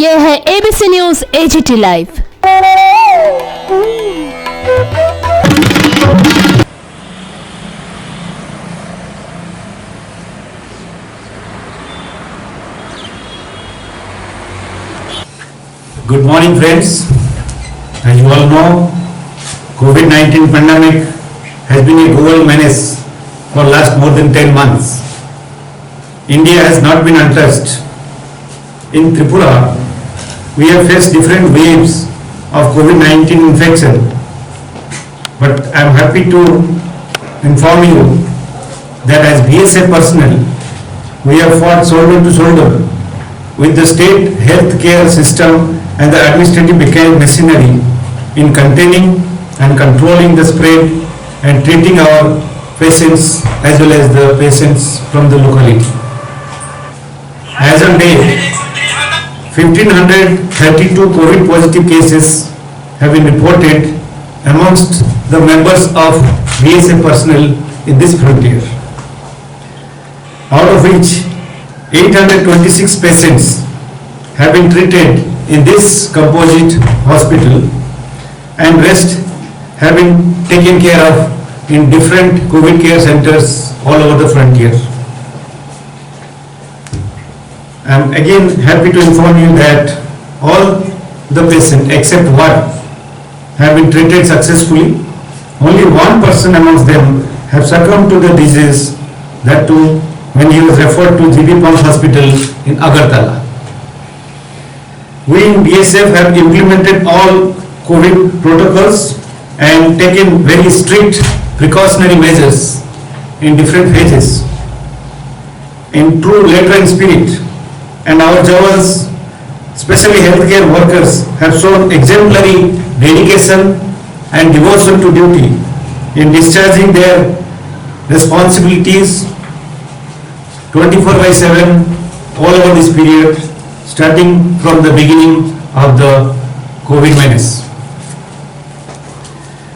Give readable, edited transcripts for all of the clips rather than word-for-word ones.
ये है ABC news AGT live. Good morning, friends. As you all know, COVID-19 pandemic has been a global menace for last more than 10 months. India has not been untouched. In Tripura, we have faced different waves of COVID-19 infection, but I am happy to inform you that as BSF personnel, we have fought shoulder to shoulder with the state health care system and the administrative machinery in containing and controlling the spread and treating our patients as well as the patients from the locality. As on date, 1,532 COVID positive cases have been reported amongst the members of BSF personnel in this frontier, out of which 826 patients have been treated in this composite hospital and rest have been taken care of in different COVID care centers all over the frontier. I am again happy to inform you that all the patients except one have been treated successfully. Only one person amongst them have succumbed to the disease, that too when he was referred to GB Pant Hospital in Agartala. We in BSF have implemented all COVID protocols and taken very strict precautionary measures in different phases. In true letter and spirit, and our jawans, especially healthcare workers, have shown exemplary dedication and devotion to duty in discharging their responsibilities 24/7 all over this period, starting from the beginning of the COVID menace.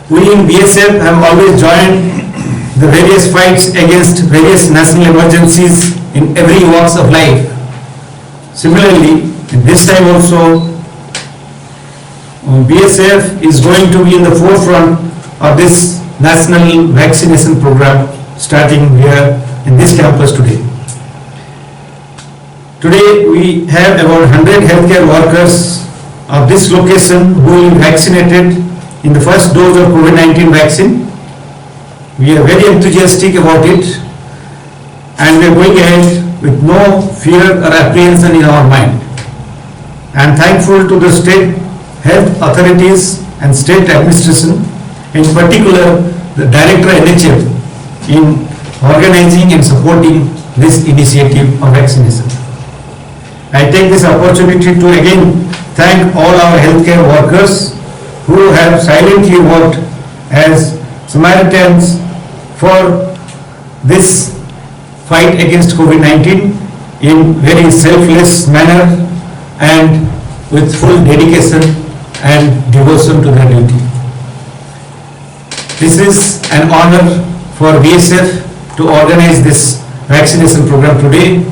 We in BSF have always joined the various fights against various national emergencies in every walks of life. Similarly, this time also, BSF is going to be in the forefront of this national vaccination program starting here in this campus today. Today we have about 100 healthcare workers of this location who will be vaccinated in the first dose of COVID-19 vaccine. We are very enthusiastic about it and we are going ahead with no fear or apprehension in our mind. I am thankful to the state health authorities and state administration, in particular the Director NHM, in organizing and supporting this initiative of vaccination. I take this opportunity to again thank all our healthcare workers who have silently worked as Samaritans for this fight against COVID-19 in very selfless manner and with full dedication and devotion to their duty. This is an honor for BSF to organize this vaccination program today.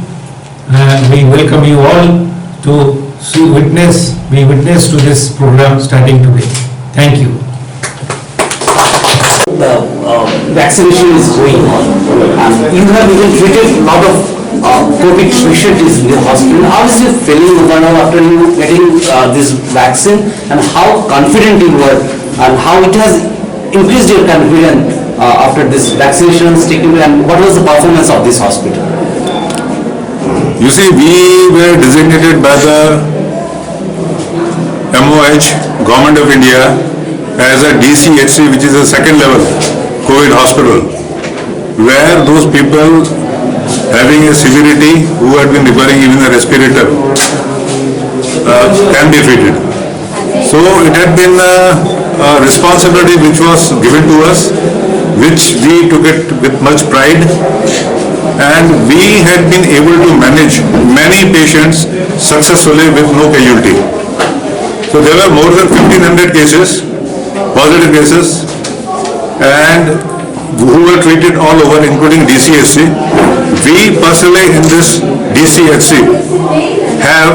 We welcome you all to be witness to this program starting today. Thank you. The vaccination is going on. You have even treated a lot of COVID patients in the hospital. How is your feeling after you getting this vaccine, and how confident you were, and how it has increased your confidence after this vaccination is taken, and what was the performance of this hospital? You see, we were designated by the MOH, Government of India, as a DCHC, which is a second level COVID hospital, where those people having a severity who had been requiring even a respirator can be treated. So it had been a responsibility which was given to us, which we took it with much pride, and we had been able to manage many patients successfully with no casualty. So there were more than 1,500 cases, positive cases, and who were treated all over, including DCHC. We personally in this DCHC have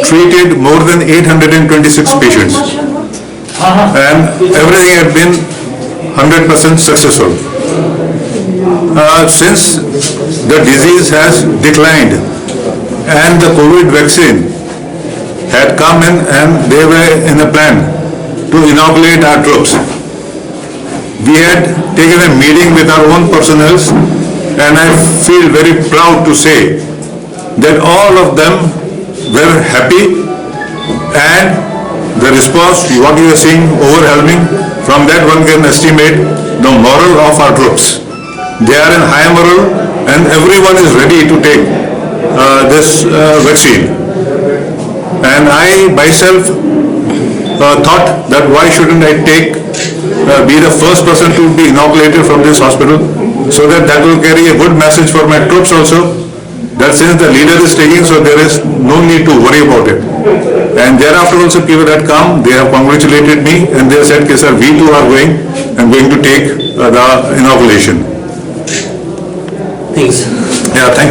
treated more than 826 patients. And everything had been 100% successful. Since the disease has declined and the COVID vaccine had come in and they were in a plan to inoculate our troops, we had taken a meeting with our own personnel, and I feel very proud to say that all of them were happy, and the response, what you are seeing overwhelming, from that one can estimate the morale of our troops. They are in high morale and everyone is ready to take this vaccine. And I myself thought that why shouldn't I be the first person to be inoculated from this hospital, so that will carry a good message for my troops also, that since the leader is taking, so there is no need to worry about it. And thereafter also people had come, they have congratulated me and they said, okay sir, we too are going to take the inoculation. Thanks. Yeah, thank you.